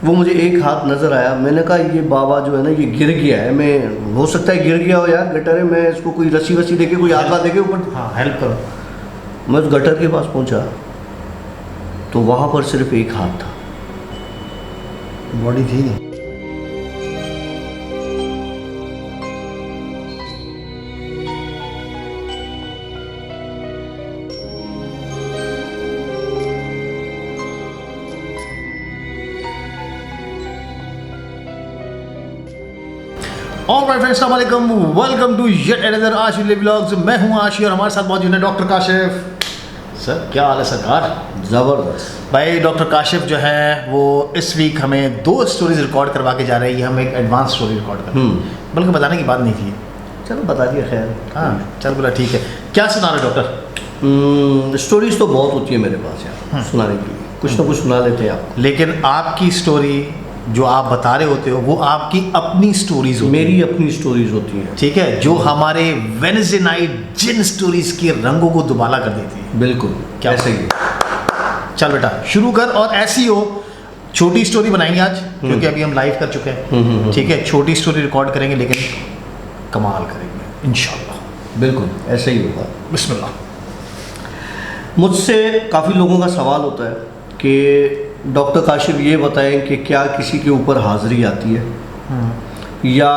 वो मुझे एक हाथ नज़र आया। मैंने कहा ये बाबा जो है ना ये गिर गया है, मैं हो सकता है गिर गया हो यार, गटर है, मैं इसको कोई रस्सी वस्सी देके कोई हाथ देके ऊपर, हाँ हेल्प करो। मैं उस गटर के पास पहुंचा तो वहाँ पर सिर्फ एक हाथ था, बॉडी थी नहीं। ऑलराइट फ्रेंड्स, अस्सलाम वालेकुम, वेलकम टू येट अनदर आशी व्लॉग्स। मैं हूं आशी और हमारे साथ मौजूद है डॉक्टर काशिफ। सर क्या हाल है सरकार? ज़बरदस्त भाई डॉक्टर काशिफ जो है वो इस वीक हमें 2 स्टोरीज रिकॉर्ड करवा के जा रही है। हम एक एडवांस स्टोरी रिकॉर्ड कर रहे हैं, बल्कि बताने की बात नहीं थी। चलो बता दिया, खैर हाँ चल बोला ठीक है। क्या सुना रहे डॉक्टर? स्टोरीज तो बहुत होती है मेरे पास यार सुनाने के लिए, कुछ ना कुछ सुना लेते हैं आपको। लेकिन आपकी स्टोरी जो आप बता रहे होते हो वो आपकी अपनी स्टोरीज होती मेरी अपनी स्टोरीज होती हैं, ठीक है, जो हमारे वेडनेसडे नाइट जिन स्टोरीज के रंगों को दुबाला कर देती है। बिल्कुल क्या ऐसे ही। चल बेटा शुरू कर, और ऐसी हो छोटी स्टोरी बनाएंगे आज, क्योंकि अभी हम लाइव कर चुके हैं, ठीक है। छोटी स्टोरी रिकॉर्ड करेंगे लेकिन कमाल करेंगे इंशाल्लाह। बिल्कुल ऐसे ही होगा। बिस्मिल्लाह। मुझसे काफ़ी लोगों का सवाल होता है कि डॉक्टर काशिफ ये बताएं कि क्या किसी के ऊपर हाज़री आती है, या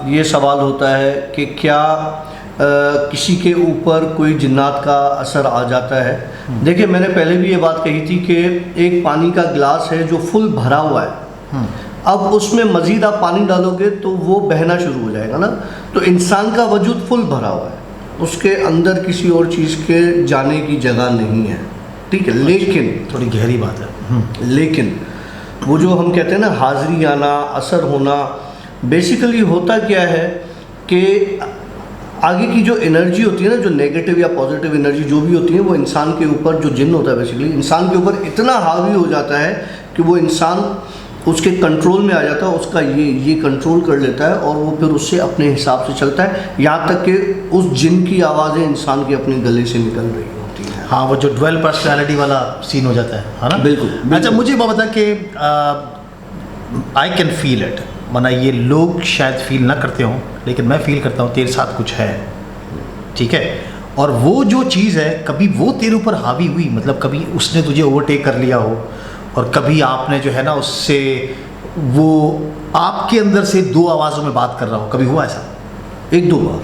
ये सवाल होता है कि क्या किसी के ऊपर कोई जिन्नात का असर आ जाता है। देखिए मैंने पहले भी ये बात कही थी कि एक पानी का गिलास है जो फुल भरा हुआ है, अब उसमें मज़ीद आप पानी डालोगे तो वो बहना शुरू हो जाएगा ना। तो इंसान का वजूद फुल भरा हुआ है, उसके अंदर किसी और चीज़ के जाने की जगह नहीं है, ठीक है। लेकिन थोड़ी गहरी बात है। लेकिन वो जो हम कहते हैं ना हाज़री आना, असर होना, बेसिकली होता क्या है कि आगे की जो एनर्जी होती है ना, जो नेगेटिव या पॉजिटिव एनर्जी जो भी होती है, वो इंसान के ऊपर, जो जिन्न होता है बेसिकली इंसान के ऊपर इतना हावी हो जाता है कि वो इंसान उसके कंट्रोल में आ जाता है, उसका ये कंट्रोल कर लेता है और वो फिर उससे अपने हिसाब से चलता है, यहाँ तक कि उस जिन्न की आवाज़ें इंसान के अपने गले से निकल रही होती हैं। हाँ वो जो ड्वेल पर्सनैलिटी वाला सीन हो जाता है ना। बिल्कुल। अच्छा मुझे बात बता कि आई कैन फील इट, वरना ये लोग शायद फील ना करते हों, लेकिन मैं फील करता हूँ तेरे साथ कुछ है, ठीक है। और वो जो चीज़ है कभी वो तेरे ऊपर हावी हुई, मतलब कभी उसने तुझे ओवरटेक कर लिया हो, और कभी आपने जो है ना उससे, वो आपके अंदर से 2 आवाज़ों में बात कर रहा हो, कभी हुआ ऐसा? 1-2 बार,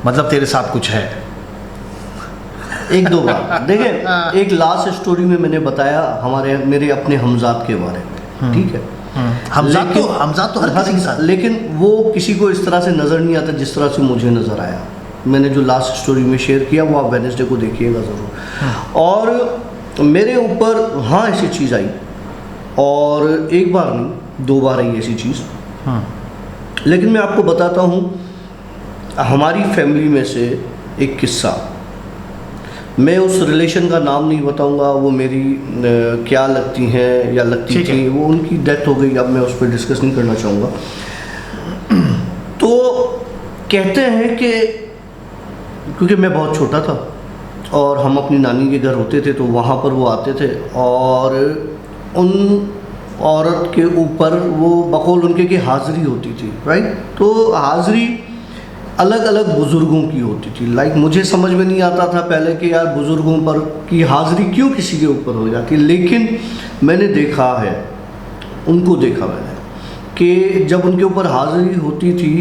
मतलब तेरे साथ कुछ है 1-2 बार। देखिए एक लास्ट स्टोरी में मैंने बताया मेरे अपने हमजाद के बारे में, ठीक है। हमजाद तो हर किसी के साथ, लेकिन वो किसी को इस तरह से नज़र नहीं आता जिस तरह से मुझे नज़र आया। मैंने जो लास्ट स्टोरी में शेयर किया वो आप वेडनेसडे को देखिएगा ज़रूर। और मेरे ऊपर हाँ ऐसी चीज़ आई, और 1 बार नहीं 2 बार आई ऐसी चीज़। लेकिन मैं आपको बताता हूँ हमारी फैमिली में से एक किस्सा। मैं उस रिलेशन का नाम नहीं बताऊंगा, वो मेरी क्या लगती हैं या लगती थी, वो उनकी डेथ हो गई, अब मैं उस पर डिस्कस नहीं करना चाहूँगा। तो कहते हैं कि क्योंकि मैं बहुत छोटा था और हम अपनी नानी के घर होते थे, तो वहाँ पर वो आते थे और उन औरत के ऊपर वो बकौल उनके की हाज़री होती थी, राइट। तो हाज़री अलग अलग बुज़ुर्गों की होती थी। लाइक मुझे समझ में नहीं आता था पहले कि यार बुज़ुर्गों पर की हाज़री क्यों किसी के ऊपर हो जाती, लेकिन मैंने देखा है, उनको देखा मैंने कि जब उनके ऊपर हाज़री होती थी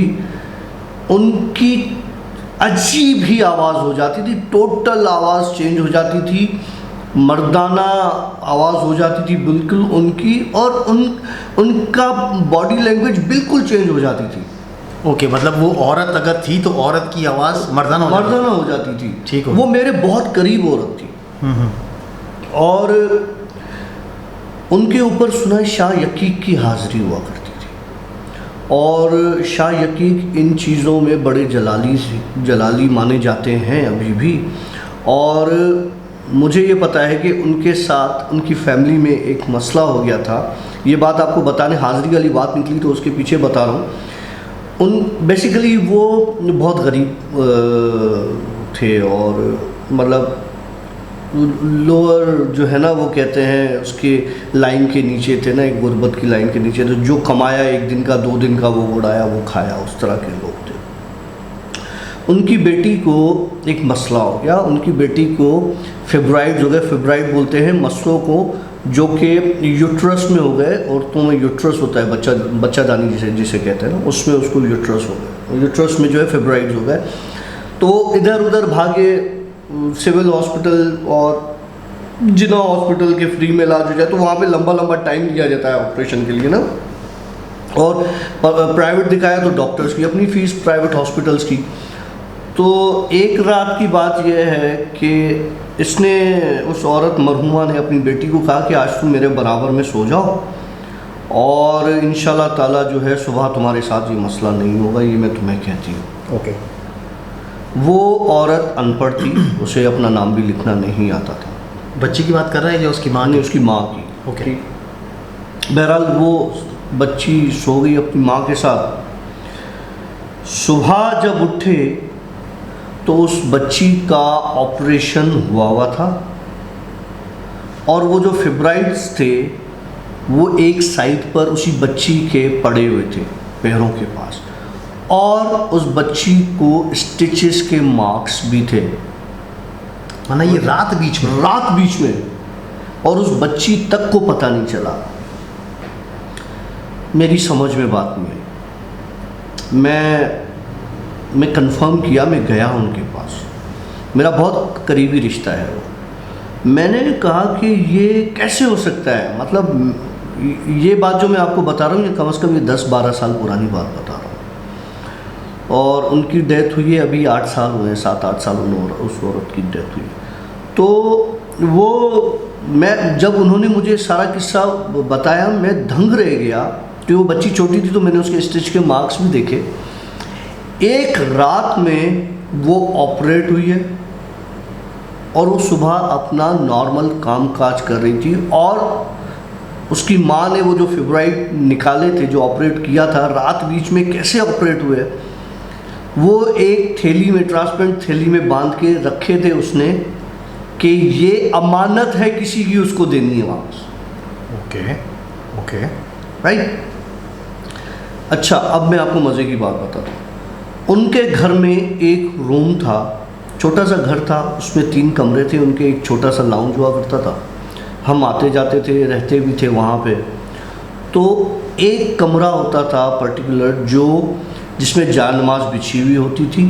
उनकी अजीब ही आवाज़ हो जाती थी, टोटल आवाज़ चेंज हो जाती थी, मर्दाना आवाज़ हो जाती थी बिल्कुल उनकी, और उनका बॉडी लैंग्वेज बिल्कुल चेंज हो जाती थी। ओके मतलब वो औरत अगर थी तो औरत की आवाज़ मर्दाना हो जाती थी, ठीक है। वो मेरे बहुत करीब औरत थी, और उनके ऊपर सुना शाह यकीक की हाज़री हुआ करती थी, और शाह यकीक इन चीज़ों में बड़े जलाली माने जाते हैं अभी भी। और मुझे ये पता है कि उनके साथ उनकी फैमिली में एक मसला हो गया था। ये बात आपको बताने, हाज़री वाली बात निकली तो उसके पीछे बता रहा हूँ। बेसिकली वो बहुत गरीब थे, और मतलब लोअर जो है ना, वो कहते हैं उसके लाइन के नीचे थे ना, एक गुर्बत की लाइन के नीचे, तो जो कमाया 1 दिन का 2 दिन का वो उड़ाया वो खाया, उस तरह के लोग थे। उनकी बेटी को एक मसला हो गया, उनकी बेटी को फेब्राइड्स हो गए। फेब्राइड बोलते हैं मसलों को जो कि यूट्रस में हो गए, औरतों में यूट्रस होता है, बच्चादानी जिसे कहते हैं ना, उसमें उसको यूट्रस हो गए, यूट्रस में जो है फेब्राइड्स हो गए। तो इधर उधर भागे, सिविल हॉस्पिटल और जिना हॉस्पिटल के फ्री में इलाज हो जाए, तो वहाँ पे लंबा लंबा टाइम लिया जाता है ऑपरेशन के लिए ना। और प्राइवेट दिखाया तो डॉक्टर्स की अपनी फ़ीस, प्राइवेट हॉस्पिटल्स की। तो एक रात की बात यह है कि इसने, उस औरत मरहुमा ने अपनी बेटी को कहा कि आज तुम मेरे बराबर में सो जाओ और इंशाल्लाह ताला जो है सुबह तुम्हारे साथ ये मसला नहीं होगा, ये मैं तुम्हें कहती हूँ। ओके। वो औरत अनपढ़ थी, उसे अपना नाम भी लिखना नहीं आता था। बच्ची की बात कर रहा है या उसकी माँ ने ने? उसकी माँ की। ओके। बहरहाल वो बच्ची सो गई अपनी माँ के साथ। सुबह जब उठे तो उस बच्ची का ऑपरेशन हुआ था और वो जो फिब्राइड्स थे वो एक साइड पर उसी बच्ची के पड़े हुए थे पैरों के पास, और उस बच्ची को स्टिचेस के मार्क्स भी थे। माना ये रात बीच में, और उस बच्ची तक को पता नहीं चला। मेरी समझ में बात नहीं आई। मैं कंफर्म किया, मैं गया उनके पास, मेरा बहुत करीबी रिश्ता है वो। मैंने कहा कि ये कैसे हो सकता है, मतलब ये बात जो मैं आपको बता रहा हूँ ये कम से कम 10-12 साल पुरानी बात बता रहा हूँ, और उनकी डेथ हुई है अभी 8 साल हुए हैं, 7-8 साल उस औरत की डेथ हुई। तो वो, मैं जब उन्होंने मुझे सारा किस्सा बताया मैं दंग रह गया कि वो बच्ची छोटी थी, तो मैंने उसके स्टिच के मार्क्स भी देखे। एक रात में वो ऑपरेट हुई है और वो सुबह अपना नॉर्मल काम काज कर रही थी, और उसकी माँ ने वो जो फिब्राइड निकाले थे, जो ऑपरेट किया था, रात बीच में कैसे ऑपरेट हुए, वो एक थैली में, ट्रांसपेरेंट थैली में बांध के रखे थे उसने कि ये अमानत है किसी की, उसको देनी है वापस। ओके। राइट। अच्छा, अब मैं आपको मज़े की बात बताता हूँ। उनके घर में एक रूम था, छोटा सा घर था, उसमें 3 कमरे थे उनके, एक छोटा सा लाउंज हुआ करता था, हम आते जाते थे, रहते भी थे वहाँ पे। तो एक कमरा होता था पर्टिकुलर जिसमें जान-नमाज बिछी हुई होती थी,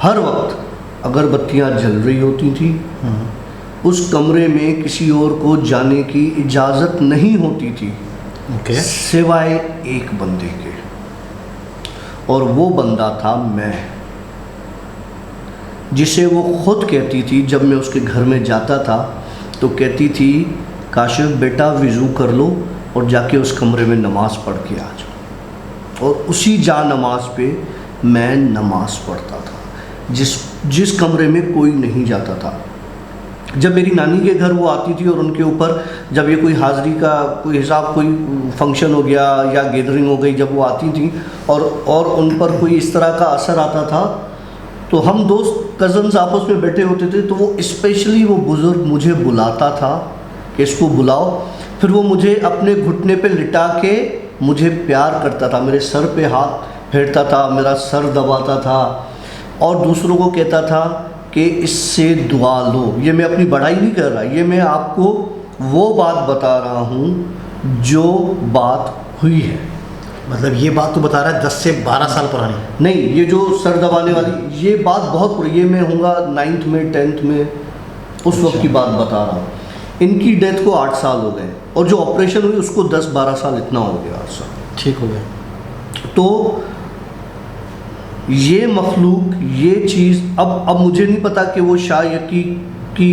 हर वक्त अगरबत्तियाँ जल रही होती थी, उस कमरे में किसी और को जाने की इजाज़त नहीं होती थी, सिवाय एक बंदे के, और वो बंदा था मैं, जिसे वो खुद कहती थी, जब मैं उसके घर में जाता था तो कहती थी काशिफ बेटा वज़ू कर लो और जाके उस कमरे में नमाज़ पढ़ के आ जाओ। और उसी जा नमाज पे मैं नमाज़ पढ़ता था, जिस कमरे में कोई नहीं जाता था। जब मेरी नानी के घर वो आती थी और उनके ऊपर जब ये कोई हाज़री का कोई हिसाब, कोई फंक्शन हो गया या गैदरिंग हो गई, जब वो आती थी और उन पर कोई इस तरह का असर आता था, तो हम दोस्त कज़न्स आपस में बैठे होते थे, तो वो स्पेशली वो बुज़ुर्ग मुझे बुलाता था कि इसको बुलाओ। फिर वो मुझे अपने घुटने पे लिटा के मुझे प्यार करता था, मेरे सर पे हाथ फेरता था, मेरा सर दबाता था और दूसरों को कहता था कि इससे दुआ लो। ये मैं अपनी बड़ाई नहीं कर रहा, ये मैं आपको वो बात बता रहा हूँ जो बात हुई है। मतलब ये बात तो बता रहा है 10 से 12 साल पुरानी? नहीं, ये जो सर दबाने वाली ये बात बहुत पुरानी, ये मैं हूँगा 9th में 10th में, उस वक्त की बात बता रहा हूँ। इनकी डेथ को 8 साल हो गए और जो ऑपरेशन हुई उसको 10-12 साल, इतना हो गया 8 साल। ठीक हो गया। तो ये मखलूक, ये चीज़, अब मुझे नहीं पता कि वो शायद की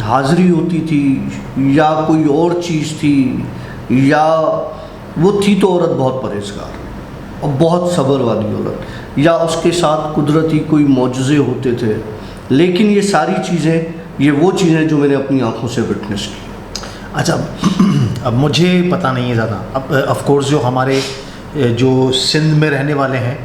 हाज़री होती थी या कोई और चीज़ थी, या वो थी तो औरत बहुत परहेज़गार और बहुत सब्र वाली औरत, या उसके साथ कुदरती कोई मौजज़े होते थे। लेकिन ये सारी चीज़ें, ये वो चीज़ें जो मैंने अपनी आँखों से विटनेस की। अच्छा, अब मुझे पता नहीं है ज़्यादा, अब ऑफ कोर्स जो हमारे जो सिंध में रहने वाले हैं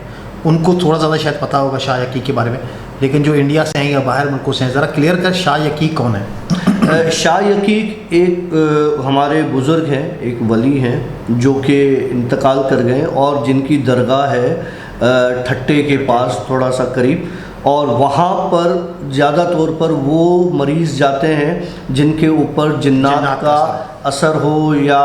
उनको थोड़ा ज़्यादा शायद पता होगा शाह यकी के बारे में। लेकिन जो इंडिया से हैं या बाहर मुल्कों से हैं, ज़रा क्लियर कर, शाह यकीक कौन है? शाह यकीक एक हमारे बुज़ुर्ग हैं, एक वली हैं जो कि इंतकाल कर गए और जिनकी दरगाह है ठट्टे के पास थोड़ा सा करीब, और वहाँ पर ज़्यादा तौर पर वो मरीज़ जाते हैं जिनके ऊपर जिन्नात का असर हो या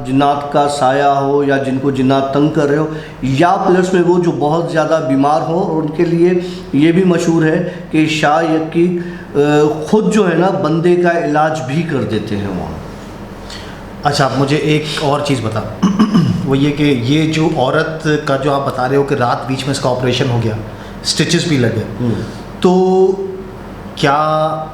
जिन्नात का साया हो या जिनको जिन्नात तंग कर रहे हो, या प्लस में वो जो बहुत ज़्यादा बीमार हो, और उनके लिए ये भी मशहूर है कि शाह यकीक ख़ुद जो है ना बंदे का इलाज भी कर देते हैं वहाँ। अच्छा, आप मुझे एक और चीज़ बता वो ये कि ये जो औरत का जो आप बता रहे हो कि रात बीच में इसका ऑपरेशन हो गया, स्टिचेस भी लगे, तो क्या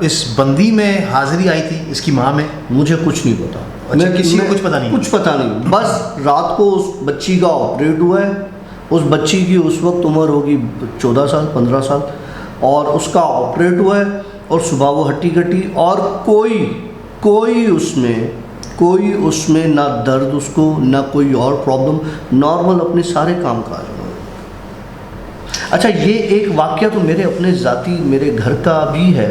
इस बंदी में हाजिरी आई थी इसकी माँ में? मुझे कुछ नहीं पता। अच्छा, किसी को कुछ पता नहीं? कुछ पता नहीं, बस रात को उस बच्ची का ऑपरेट हुआ है। उस बच्ची की उस वक्त उम्र होगी 14 साल 15 साल, और उसका ऑपरेट हुआ है और सुबह वो हट्टी कट्टी, और कोई उसमें ना दर्द उसको, ना कोई और प्रॉब्लम, नॉर्मल अपने सारे काम काज। अच्छा, ये एक वाक़या तो मेरे अपने ज़ाती मेरे घर का भी है,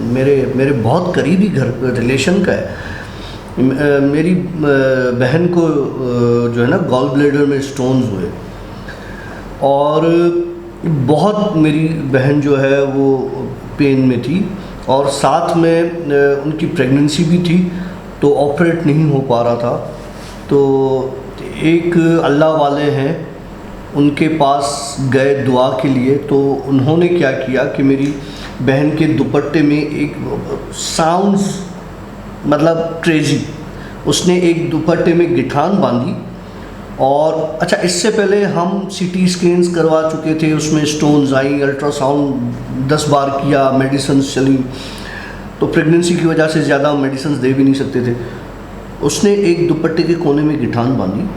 मेरे बहुत करीबी घर रिलेशन का है। मेरी बहन को जो है ना गॉल ब्लैडर में स्टोन्स हुए, और बहुत मेरी बहन जो है वो पेन में थी, और साथ में उनकी प्रेगनेंसी भी थी, तो ऑपरेट नहीं हो पा रहा था। तो एक अल्लाह वाले हैं, उनके पास गए दुआ के लिए, तो उन्होंने क्या किया कि मेरी बहन के दुपट्टे में एक साउंड्स मतलब क्रेजी, उसने एक दुपट्टे में गिठान बांधी। और अच्छा, इससे पहले हम सीटी स्कैन्स करवा चुके थे, उसमें स्टोन्स आई, अल्ट्रासाउंड 10 बार किया, मेडिसिन चली, तो प्रेगनेंसी की वजह से ज़्यादा मेडिसिन दे भी नहीं सकते थे। उसने एक दुपट्टे के कोने में गिठान बांधी,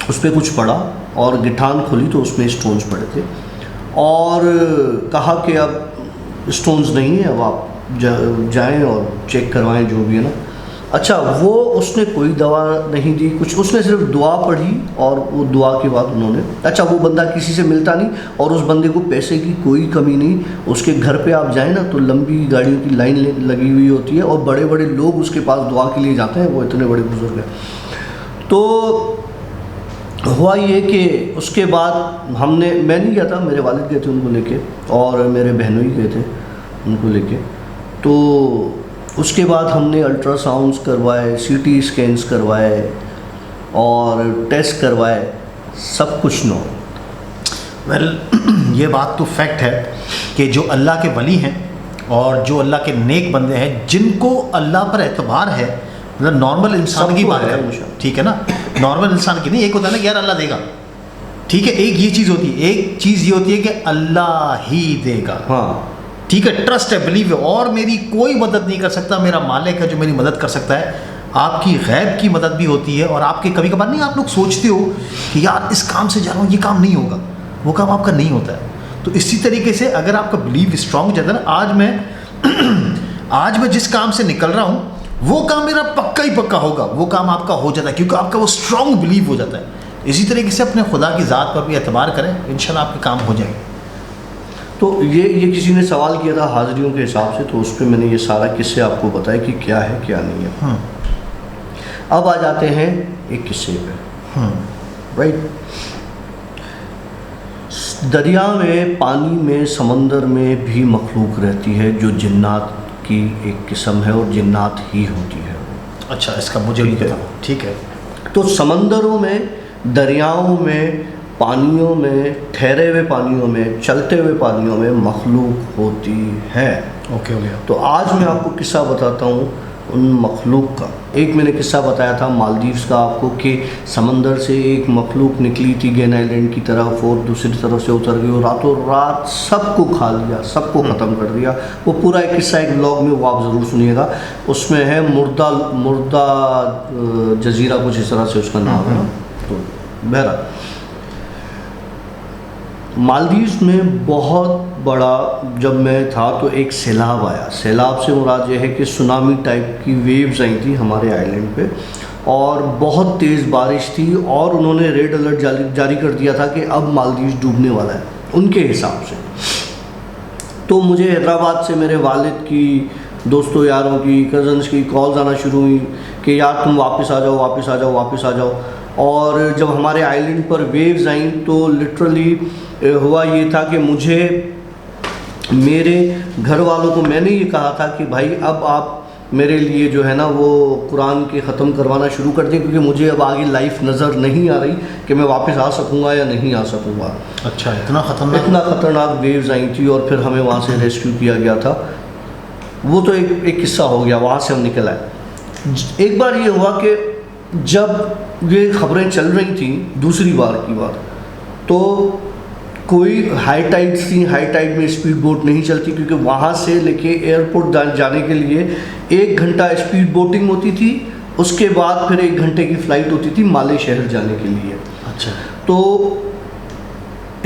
उस पर कुछ पड़ा, और गिठान खोली तो उसमें स्टोन्स पड़े थे, और कहा कि अब स्टोन्स नहीं है, अब आप जाएं और चेक करवाएं जो भी है ना। अच्छा, वो उसने कोई दवा नहीं दी कुछ, उसने सिर्फ दुआ पढ़ी, और वो दुआ के बाद उन्होंने, अच्छा वो बंदा किसी से मिलता नहीं, और उस बंदे को पैसे की कोई कमी नहीं, उसके घर पे आप जाएं ना तो लंबी गाड़ियों की लाइन लगी हुई होती है, और बड़े बड़े लोग उसके पास दुआ के लिए जाते हैं, वो इतने बड़े बुजुर्ग हैं। तो हुआ ये कि उसके बाद मैं नहीं गया था, मेरे वालिद गए थे उनको लेके, और मेरे बहनों ही गए थे उनको लेके। तो उसके बाद हमने अल्ट्रासाउंड्स करवाए, सीटी स्कैन्स करवाए, और टेस्ट करवाए, सब कुछ नॉर्मल। वेल ये बात तो फैक्ट है कि जो अल्लाह के वली हैं और जो अल्लाह के नेक बंदे हैं, जिनको अल्लाह पर एतबार है, मतलब नॉर्मल इंसान की बात है, ठीक है ना, नॉर्मल इंसान की नहीं। एक होता है ना कि यार अल्लाह देगा, ठीक है, एक ये चीज़ होती है, एक चीज़ ये होती है कि अल्लाह ही देगा, हाँ ठीक है, ट्रस्ट है, बिलीव है, और मेरी कोई मदद नहीं कर सकता, मेरा मालिक है जो मेरी मदद कर सकता है। आपकी गैब की मदद भी होती है, और आपके कभी कभार नहीं, आप लोग सोचते हो कि यार इस काम से जा रहा हूँ, ये काम नहीं होगा, वो काम आपका नहीं होता है। तो इसी तरीके से अगर आपका बिलीव स्ट्रांग हो जाता है ना, आज मैं जिस काम से निकल रहा हूँ वो काम मेरा पक्का ही पक्का होगा, वो काम आपका हो जाता है, क्योंकि आपका वो स्ट्रांग बिलीव हो जाता है। इसी तरीके से अपने खुदा की ज़ात पर भी एतबार करें, इंशाल्लाह आपके काम हो जाएंगे। तो ये किसी ने सवाल किया था हाजिरियों के हिसाब से, तो उस पर मैंने ये सारा किस्से आपको बताया कि क्या है क्या नहीं है। अब आ जाते हैं एक किस्से पे, राइट। दरिया में, पानी में, समंदर में भी मखलूक रहती है जो जिन्नात की एक किस्म है, और जिन्नात ही होती है। अच्छा, इसका मुझे नहीं पता, ठीक है। तो समंदरों में, दरियाओं में, पानियों में, ठहरे हुए पानियों में, चलते हुए पानियों में मखलूक होती है। ओके हो गया। तो आज मैं आपको किस्सा बताता हूँ उन मखलूक का। एक मैंने किस्सा बताया था मालदीव्स का आपको कि समंदर से एक मखलूक निकली थी गेन आइलैंड की तरफ, और दूसरी तरफ से उतर गई और रातों रात सबको खा लिया, सबको ख़त्म कर दिया। वो पूरा एक किस्सा एक ब्लॉग में, वो आप ज़रूर सुनिएगा, उसमें है मुर्दा जजीरा, कुछ इस तरह से उसका नाम है ना। तो बहरहाल मालदीव्स में बहुत बड़ा, जब मैं था तो एक सैलाब आया। सैलाब से मुराद ये है कि सुनामी टाइप की वेव्स आई थी हमारे आइलैंड पे, और बहुत तेज़ बारिश थी, और उन्होंने रेड अलर्ट जारी कर दिया था कि अब मालदीव्स डूबने वाला है उनके हिसाब से। तो मुझे हैदराबाद से मेरे वालिद की, दोस्तों यारों की, कज़न्स की कॉल्स आना शुरू हुई कि यार तुम वापस आ जाओ, वापस आ जाओ, वापस आ जाओ। और जब हमारे आइलैंड पर वेव्स आईं तो लिटरली हुआ ये था कि मुझे, मेरे घर वालों को मैंने ये कहा था कि भाई अब आप मेरे लिए जो है ना वो कुरान के ख़त्म करवाना शुरू कर दें, क्योंकि मुझे अब आगे लाइफ नज़र नहीं आ रही कि मैं वापस आ सकूँगा या नहीं आ सकूँगा। अच्छा, इतना ख़तरनाक वेव्स आई थी और फिर हमें वहाँ से रेस्क्यू किया गया था। वो तो एक किस्सा हो गया, वहाँ से हम निकल आए। एक बार ये हुआ कि जब ये खबरें चल रही थी, दूसरी बार की बात, तो कोई हाई टाइड्स थी, हाई टाइड में स्पीड बोट नहीं चलती, क्योंकि वहाँ से लेके एयरपोर्ट जाने के लिए 1 घंटा स्पीड बोटिंग होती थी, उसके बाद फिर 1 घंटे की फ़्लाइट होती थी माले शहर जाने के लिए। अच्छा, तो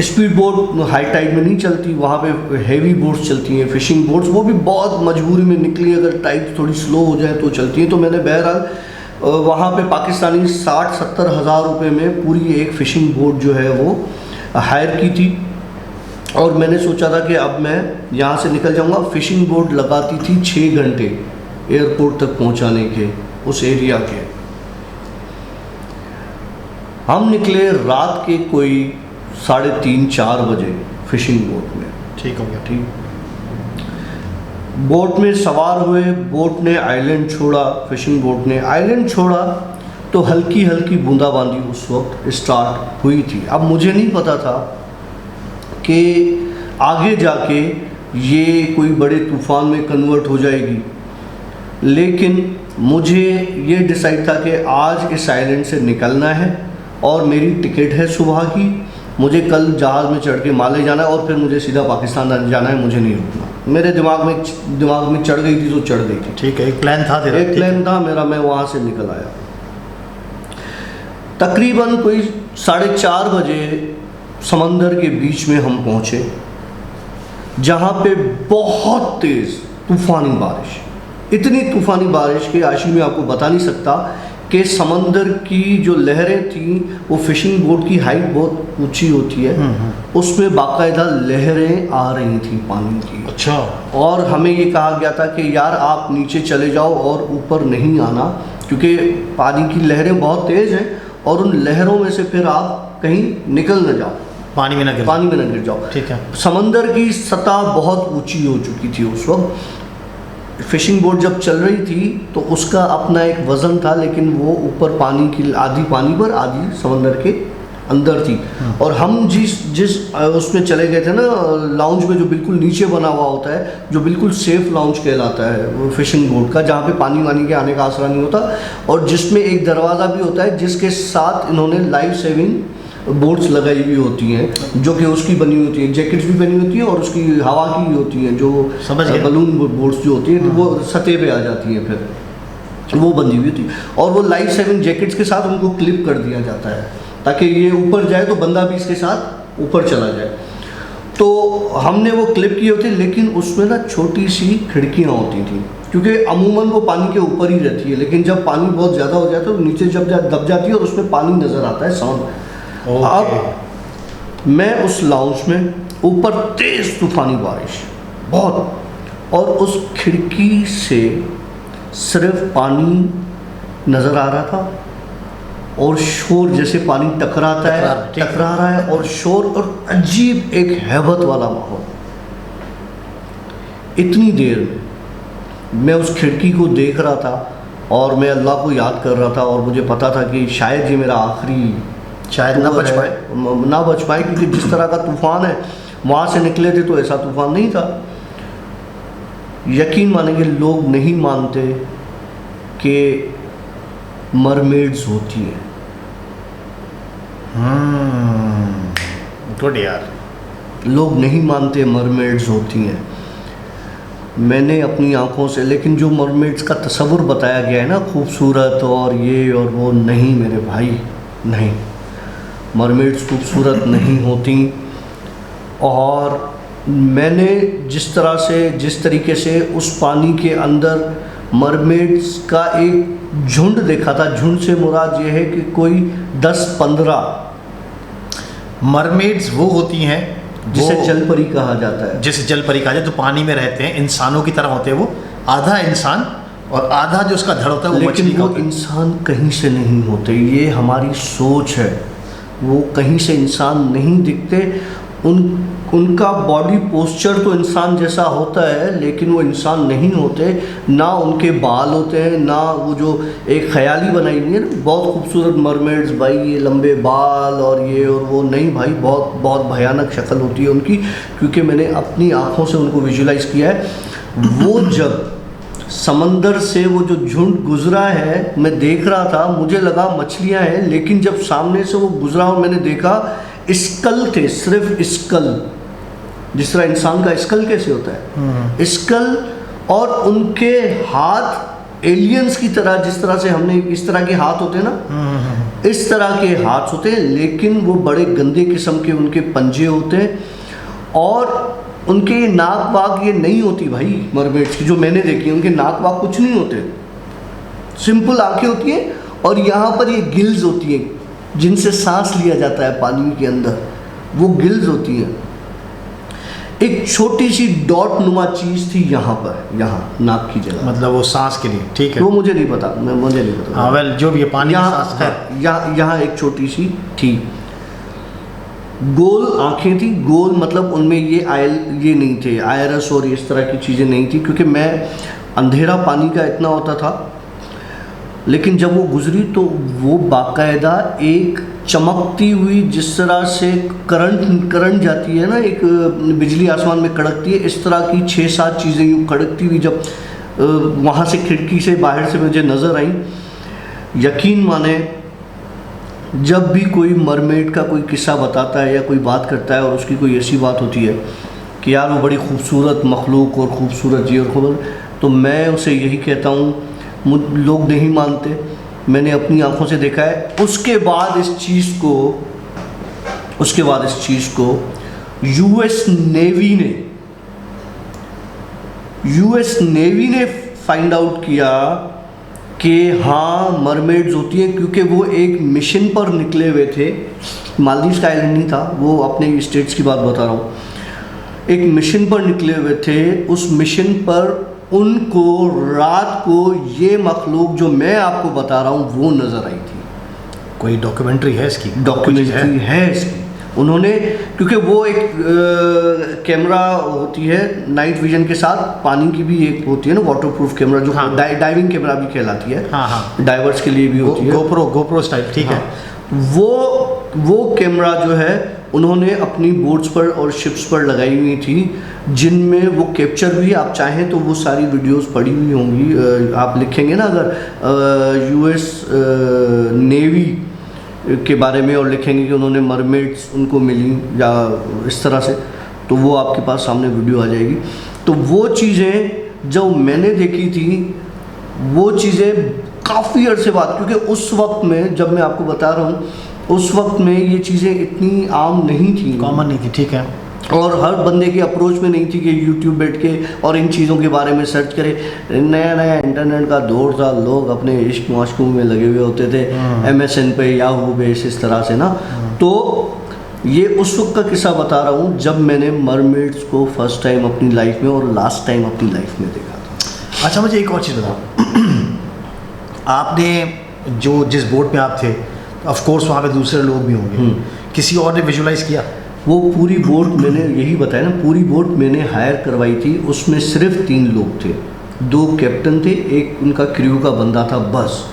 स्पीड बोट हाई टाइड में नहीं चलती, वहाँ पे हेवी बोट्स चलती हैं, फिशिंग बोट्स, वो भी बहुत मजबूरी में निकली, अगर टाइड थोड़ी स्लो हो जाए तो चलती हैं। तो मैंने बहरहाल वहाँ पे पाकिस्तानी 60-70 हज़ार रुपये में पूरी एक फ़िशिंग बोट जो है वो हायर की थी। और मैंने सोचा था कि अब मैं यहाँ से निकल जाऊँगा। फ़िशिंग बोट लगाती थी 6 घंटे एयरपोर्ट तक पहुँचाने के, उस एरिया के। हम निकले रात के कोई 3:30-4 बजे फ़िशिंग बोट में। ठीक हो गया। ठीक, बोट में सवार हुए, बोट ने आइलैंड छोड़ा, फ़िशिंग बोट ने आइलैंड छोड़ा, तो हल्की हल्की बूंदाबांदी उस वक्त स्टार्ट हुई थी। अब मुझे नहीं पता था कि आगे जाके ये कोई बड़े तूफ़ान में कन्वर्ट हो जाएगी, लेकिन मुझे ये डिसाइड था कि आज इस आइलैंड से निकलना है और मेरी टिकट है सुबह की, मुझे कल जहाज़ में चढ़ के माले जाना है और फिर मुझे सीधा पाकिस्तान जाना है, मुझे नहीं रुकना। मेरे दिमाग में चढ़ गई थी तो चढ़ गई थी। ठीक है, एक प्लान था तेरा? एक प्लान था मेरा, मैं वहाँ से निकल आया। तकरीबन कोई 4:30 बजे समंदर के बीच में हम पहुँचे, जहाँ पे बहुत तेज़ तूफ़ानी बारिश, इतनी तूफ़ानी बारिश कि आशी में आपको बता नहीं सकता कि समंदर की जो लहरें थीं, वो फ़िशिंग बोट की हाइट बहुत ऊंची होती है, उसमें बाकायदा लहरें आ रही थी पानी की। अच्छा। और हमें ये कहा गया था कि यार आप नीचे चले जाओ और ऊपर नहीं आना, क्योंकि पानी की लहरें बहुत तेज़ हैं और उन लहरों में से फिर आप कहीं निकल न जाओ, पानी में न गिर जाओ। ठीक है। समंदर की सतह बहुत ऊंची हो चुकी थी उस वक्त। फ़िशिंग बोट जब चल रही थी तो उसका अपना एक वज़न था, लेकिन वो ऊपर पानी की, आधी पानी पर आधी समंदर के अंदर थी। और हम जिस उसमें चले गए थे ना, लाउंज में, जो बिल्कुल नीचे बना हुआ होता है, जो बिल्कुल सेफ़ लाउंज कहलाता है वो फ़िशिंग बोट का, जहाँ पे पानी वानी के आने का आसरा नहीं होता, और जिसमें एक दरवाज़ा भी होता है, जिसके साथ इन्होंने लाइफ सेविंग बोट्स लगाई हुई होती हैं, जो कि उसकी बनी हुई होती हैं, जैकेट्स भी बनी होती हैं और उसकी हवा की भी होती हैं, जो बलून बोट्स जो होती हैं, वो सतह पे आ जाती हैं, फिर वो बंधी हुई होती है। और वो लाइफ सेविंग जैकेट्स के साथ उनको क्लिप कर दिया जाता है, ताकि ये ऊपर जाए तो बंदा भी इसके साथ ऊपर चला जाए। तो हमने वो क्लिप की होती, लेकिन उसमें ना छोटी सी खिड़कियाँ होती थी, क्योंकि अमूमन वो पानी के ऊपर ही रहती है, लेकिन जब पानी बहुत ज़्यादा हो जाए तो नीचे जब दब जाती है और उसमें पानी नज़र आता है साउंड। अब मैं उस लाउंज में, ऊपर तेज़ तूफ़ानी बारिश बहुत, और उस खिड़की से सिर्फ पानी नज़र आ रहा था और शोर, जैसे पानी टकरा रहा है और शोर, और अजीब एक हैबत वाला माहौल। इतनी देर में मैं उस खिड़की को देख रहा था और मैं अल्लाह को याद कर रहा था, और मुझे पता था कि शायद ये मेरा आखिरी, शायद ना बच पाए, क्योंकि जिस तरह का तूफ़ान है, वहाँ से निकले थे तो ऐसा तूफ़ान नहीं था। यकीन मानेंगे, लोग नहीं मानते कि मरमेड्स होती हैं। गुड यार, लोग नहीं मानते मरमेड्स होती हैं। मैंने अपनी आंखों से, लेकिन जो मरमेड्स का तस्वुर बताया गया है ना, खूबसूरत और ये और वो, नहीं मेरे भाई, नहीं, मरमेड्स खूबसूरत नहीं होती। और मैंने जिस तरीके से उस पानी के अंदर मरमेड्स का एक झुंड देखा था, झुंड से मुराद ये है कि कोई 10-15 मरमेड्स वो होती हैं जिसे जल परी कहा जाता है। जिसे जल परी कहा जाए, जो पानी में रहते हैं, इंसानों की तरह होते हैं वो, आधा इंसान और आधा जो उसका धड़ होता है वो मछली लेकिन का वो होता है। इंसान कहीं से नहीं होते, ये हमारी सोच है। वो कहीं से इंसान नहीं दिखते। उनका बॉडी पोस्चर तो इंसान जैसा होता है, लेकिन वो इंसान नहीं होते। ना उनके बाल होते हैं, ना वो जो एक ख्याली बनाई हुई है ना बहुत खूबसूरत मरमेड्स, भाई ये लंबे बाल और ये और वो, नहीं भाई, बहुत बहुत भयानक शक्ल होती है उनकी। क्योंकि मैंने अपनी आँखों से उनको विजुलाइज किया है। वो जब समंदर से वो जो झुंड गुजरा है, मैं देख रहा था, मुझे लगा मछलियां हैं, लेकिन जब सामने से वो गुजरा और मैंने देखा स्कल थे, सिर्फ स्कल, जिस तरह इंसान का स्कल कैसे होता है, स्कल, और उनके हाथ एलियंस की तरह, जिस तरह से हमने इस तरह के हाथ होते हैं ना, इस तरह के हाथ होते हैं, लेकिन वो बड़े गंदे किस्म के उनके पंजे होते हैं। और उनके ये नाक वाक ये नहीं होती भाई, मरमेड्स की जो मैंने देखी, उनके नाक वाक कुछ नहीं होते, सिंपल आंखें होती हैं। और यहाँ पर ये गिल्स होती हैं जिनसे सांस लिया जाता है पानी के अंदर, वो गिल्स होती हैं। एक छोटी सी डॉट नुमा चीज़ थी यहाँ पर, यहाँ नाक की जगह, मतलब वो सांस के लिए, ठीक है। वो मुझे नहीं पता, मुझे नहीं पता। हाँ वेल, जो भी है पानी की सांस है। यहाँ एक छोटी सी थी, गोल आंखें थी, गोल मतलब उनमें ये नहीं थे आयरस और इस तरह की चीज़ें नहीं थी, क्योंकि मैं अंधेरा पानी का इतना होता था। लेकिन जब वो गुजरी तो वो बाकायदा एक चमकती हुई, जिस तरह से करंट जाती है ना, एक बिजली आसमान में कड़कती है, इस तरह की 6-7 चीज़ें यूँ कड़कती हुई जब वहाँ से खिड़की से बाहर से मुझे नज़र आई। यकीन माने, जब भी कोई मरमेड का कोई किस्सा बताता है या कोई बात करता है और उसकी कोई ऐसी बात होती है कि यार वो बड़ी खूबसूरत मखलूक और ख़ूबसूरत जी और खबर, तो मैं उसे यही कहता हूँ, लोग नहीं मानते, मैंने अपनी आंखों से देखा है। उसके बाद इस चीज़ को यूएस नेवी ने फाइंड आउट किया कि हाँ मरमेड्स होती हैं, क्योंकि वो एक मिशन पर निकले हुए थे। मालदीव्स का आइलैंड नहीं था वो, अपने स्टेट्स की बात बता रहा हूँ। एक मिशन पर निकले हुए थे, उस मिशन पर उनको रात को ये मखलूक जो मैं आपको बता रहा हूँ वो नज़र आई थी। कोई डॉक्यूमेंट्री है इसकी? डॉक्यूमेंट्री है इसकी। उन्होंने, क्योंकि वो एक कैमरा होती है नाइट विजन के साथ, पानी की भी एक होती है ना वाटरप्रूफ कैमरा, जो हाँ। डाइविंग कैमरा भी कहलाती है। हाँ हाँ, डाइवर्स के लिए भी होती है, गोप्रो स्टाइल, ठीक हाँ। है। वो कैमरा जो है उन्होंने अपनी बोट्स पर और शिप्स पर लगाई हुई थी, जिनमें वो कैप्चर भी, आप चाहें तो वो सारी वीडियोस पड़ी हुई होंगी। आप लिखेंगे ना अगर यूएस नेवी के बारे में और लिखेंगे कि उन्होंने मरमेड्स उनको मिली या इस तरह से, तो वो आपके पास सामने वीडियो आ जाएगी। तो वो चीज़ें जो मैंने देखी थी, वो चीज़ें काफ़ी अरसे बाद, क्योंकि उस वक्त में जब मैं आपको बता रहा हूँ, उस वक्त में ये चीज़ें इतनी आम नहीं थी, कॉमन नहीं थी, ठीक है। और हर बंदे की अप्रोच में नहीं थी कि यूट्यूब बैठ के और इन चीज़ों के बारे में सर्च करे। नया इंटरनेट का दौर था, लोग अपने इश्क माशकों में लगे हुए होते थे, MSN पे, याहू पे, इस तरह से ना। तो ये उस वक्त का किस्सा बता रहा हूँ जब मैंने मरमेड्स को फर्स्ट टाइम अपनी लाइफ में और लास्ट टाइम अपनी लाइफ में देखा था। अच्छा, मुझे एक और चीज़ बताओ। आपने जो जिस बोट पे आप थे, ऑफ कोर्स वहाँ पे दूसरे लोग भी होंगे, किसी और ने विजुलाइज किया? वो पूरी बोट मैंने यही बताया ना, पूरी बोट मैंने हायर करवाई थी, उसमें सिर्फ 3 लोग थे, 2 कैप्टन थे, एक उनका क्रू का बंदा था, बस।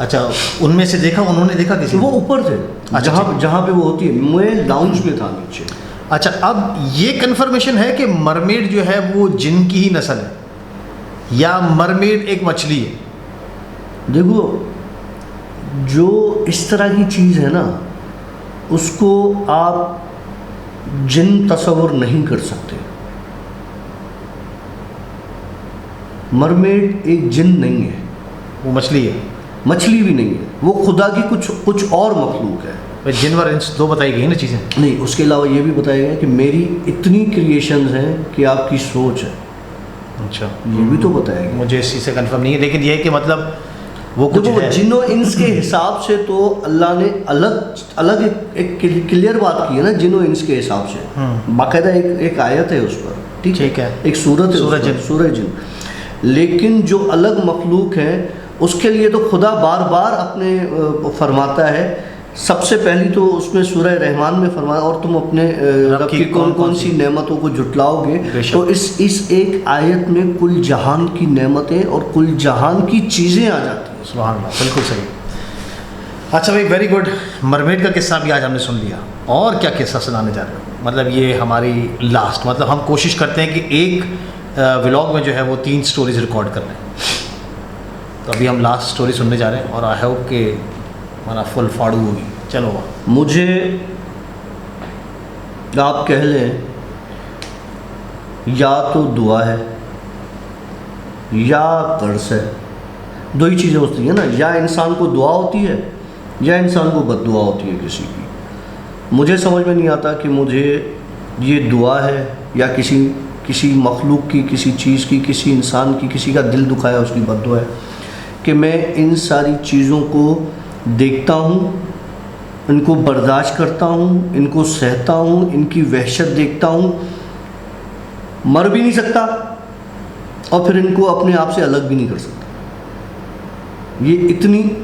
अच्छा, उनमें से देखा, उन्होंने देखा किसी? वो ऊपर थे, अच्छा, जहाँ पे वो होती है, मैं लाउंज में था नीचे। अच्छा, अब ये कंफर्मेशन है कि मरमेड जो है वो जिन की ही नस्ल है या मरमेड एक मछली है? देखो, जो इस तरह की चीज़ है ना, उसको आप जिन तस्वर नहीं कर सकते। मरमेड एक जिन नहीं है, वो मछली है, मछली भी नहीं है, वो खुदा की कुछ और मखलूक है। जिन व इंस 2 बताई गई ना चीज़ें? नहीं, उसके अलावा ये भी बताया गया कि मेरी इतनी क्रिएशंस हैं कि आपकी सोच है। अच्छा, ये भी तो बताया गया। मुझे इस चीज़ से कंफर्म नहीं है, लेकिन ये है कि मतलब वो कुछ देखो है। जिन्नो इंस के हिसाब से तो अल्लाह ने अलग अलग एक क्लियर बात की है ना, जिन्नो इंस के हिसाब से बाकायदा एक आयत है उस पर, ठीक है। एक सूरत है सूरह उस पर, जिन। सूरह जिन। लेकिन जो अलग मखलूक है उसके लिए तो खुदा बार बार अपने फरमाता है। सबसे पहली तो उसमें सूरह रहमान में फरमाया, और तुम अपने रब की कौन कौन सी नेमतों को जुटलाओगे। बेशक। तो इस एक आयत में कुल जहान की नेमतें और कुल जहान की चीज़ें आ जाती हैं। सुभान अल्लाह, बिल्कुल सही। अच्छा भाई, वेरी गुड। मरमेड का किस्सा भी आज हमने सुन लिया, और क्या किस्सा सुनाने जा रहे हो? मतलब ये हमारी लास्ट, मतलब हम कोशिश करते हैं कि एक व्लॉग में जो है वो 3 स्टोरीज रिकॉर्ड कर लें। तो अभी हम लास्ट स्टोरी सुनने जा रहे हैं, और आई होप कि हमारा फुल फाड़ू होगी। चलो वहाँ। मुझे आप कह लें या तो दुआ है या कर्ज है, दो ही चीज़ें होती हैं ना, या इंसान को दुआ होती है या इंसान को बद्दुआ होती है किसी की। मुझे समझ में नहीं आता कि मुझे ये दुआ है या किसी मखलूक की, किसी चीज़ की, किसी इंसान की, किसी का दिल दुखाया उसकी बद्दुआ है, कि मैं इन सारी चीज़ों को देखता हूँ, इनको बर्दाश्त करता हूँ, इनको सहता हूँ, इनकी वहशत देखता हूँ, मर भी नहीं सकता और फिर इनको अपने आप से अलग भी नहीं कर सकता। ये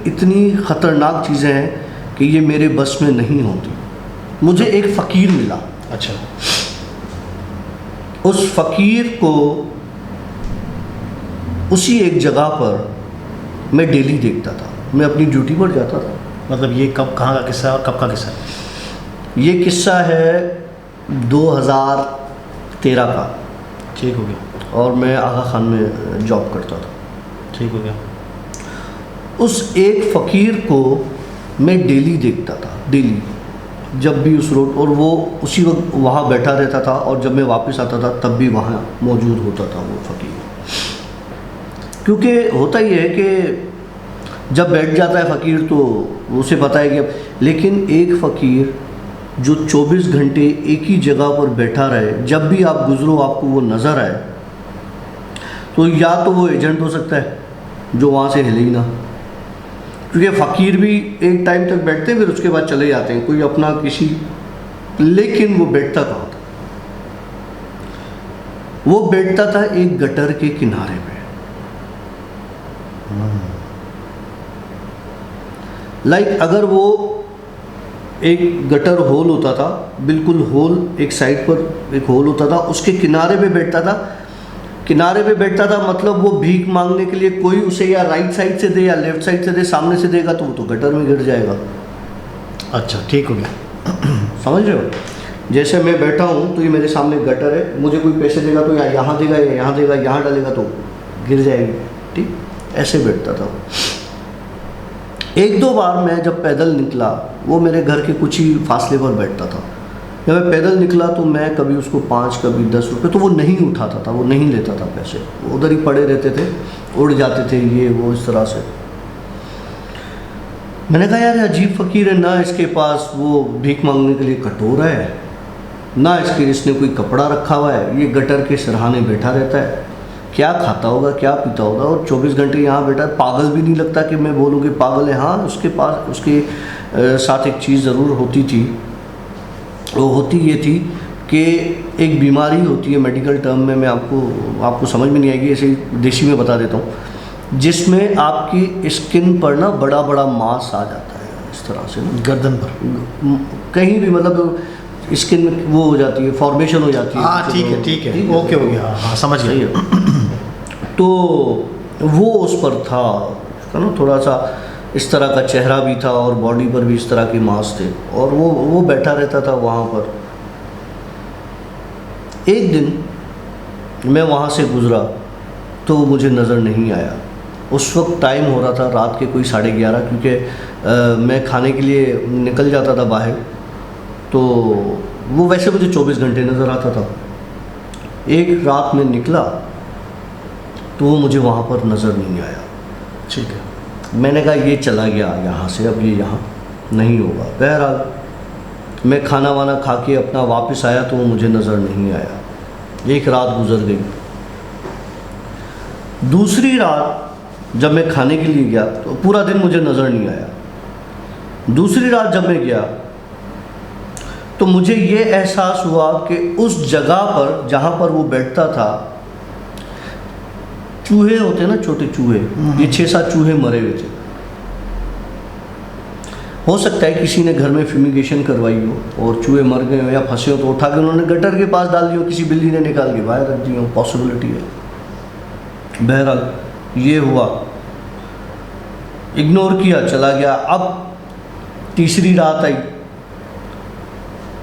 इतनी ख़तरनाक चीज़ें हैं कि ये मेरे बस में नहीं होती। मुझे एक फ़कीर मिला, अच्छा। उस फ़कीर को उसी एक जगह पर मैं डेली देखता था, मैं अपनी ड्यूटी पर जाता था। मतलब ये कब, कहाँ का किस्सा है और कब का किस्सा है? ये किस्सा है 2013 का, ठीक हो गया। और मैं आगा खान में जॉब करता था। ठीक हो गया। उस एक फ़कीर को मैं डेली देखता था, डेली, जब भी उस रोड, और वो उसी वक्त वहाँ बैठा रहता था, और जब मैं वापस आता था तब भी वहाँ मौजूद होता था वो फ़कीर। क्योंकि होता ही है कि जब बैठ जाता है फ़कीर तो उसे पता है कि अब, लेकिन एक फ़कीर जो 24 घंटे एक ही जगह पर बैठा रहे, जब भी आप गुज़रो आपको वो नज़र आए, तो या तो वो एजेंट हो सकता है जो वहाँ से हिले ही ना, क्योंकि फ़कीर भी एक टाइम तक बैठते हैं फिर उसके बाद चले जाते हैं, कोई अपना किसी, लेकिन वो बैठता कहाँ था? वो बैठता था एक गटर के किनारे पे। लाइक अगर वो एक गटर होल होता था, बिल्कुल होल, एक साइड पर एक होल होता था, उसके किनारे पे बैठता था। किनारे पे बैठता था मतलब वो भीख मांगने के लिए कोई उसे या राइट साइड से दे या लेफ्ट साइड से दे, सामने से देगा तो वो तो गटर में गिर जाएगा। अच्छा, ठीक हो गया। समझ रहे हो? जैसे मैं बैठा हूँ तो ये मेरे सामने गटर है, मुझे कोई पैसे देगा तो या यहाँ देगा या यहाँ देगा, यहाँ डालेगा तो गिर जाएगी। ठीक, ऐसे बैठता था वो। एक दो बार मैं जब पैदल निकला, वो मेरे घर के कुछ ही फासले पर बैठता था, जब मैं पैदल निकला तो मैं कभी उसको 5 कभी 10 रुपये, तो वो नहीं उठाता था, वो नहीं लेता था पैसे, वो उधर ही पड़े रहते थे, उड़ जाते थे ये वो इस तरह से। मैंने कहा यार अजीब फ़कीर है, ना इसके पास वो भीख मांगने के लिए कटोरा है, ना इसने कोई कपड़ा रखा हुआ है, ये गटर के सरहाने बैठा रहता है, क्या खाता होगा क्या पीता होगा, और 24 घंटे यहाँ बैठा है। पागल भी नहीं लगता कि मैं बोलूँ कि पागल है। हाँ, उसके पास उसके साथ एक चीज़ ज़रूर होती थी, वो होती ये थी कि एक बीमारी होती है, मेडिकल टर्म में मैं आपको समझ में नहीं आएगी, ऐसे ही देसी में बता देता हूँ, जिसमें आपकी स्किन पर ना बड़ा बड़ा मांस आ जाता है, इस तरह से ना गर्दन पर कहीं भी, मतलब स्किन में वो हो जाती है, फॉर्मेशन हो जाती है। हाँ, ठीक है, ठीक है, ओके हो गया, हाँ समझ सही गया। है। तो वो उस पर था, उसका ना थोड़ा सा इस तरह का चेहरा भी था और बॉडी पर भी इस तरह के मांस थे, और वो बैठा रहता था वहाँ पर। एक दिन मैं वहाँ से गुज़रा तो वो मुझे नज़र नहीं आया। उस वक्त टाइम हो रहा था रात के कोई 11:30, क्योंकि मैं खाने के लिए निकल जाता था बाहर, तो वो वैसे मुझे 24 घंटे नज़र आता था। एक रात में निकला तो वो मुझे वहाँ पर नज़र नहीं आया। ठीक है। मैंने कहा ये चला गया यहाँ से, अब ये यहाँ नहीं होगा। बहरहाल मैं खाना वाना खा के अपना वापस आया तो वो मुझे नज़र नहीं आया। एक रात गुजर गई। दूसरी रात जब मैं खाने के लिए गया तो पूरा दिन मुझे नज़र नहीं आया। दूसरी रात जब मैं गया तो मुझे ये एहसास हुआ कि उस जगह पर जहाँ पर वो बैठता था, चूहे होते हैं ना, छोटे चूहे, ये 6-7 चूहे मरे हुए थे। हो सकता है किसी ने घर में फ्यूमिगेशन करवाई हो और चूहे मर गए हो या फंसे हो तो उठा के उन्होंने गटर के पास डाल दिया हो, किसी बिल्ली ने निकाल के बाहर रख दिया हो, पॉसिबिलिटी है। बहरहाल ये हुआ, इग्नोर किया, चला गया। अब तीसरी रात आई।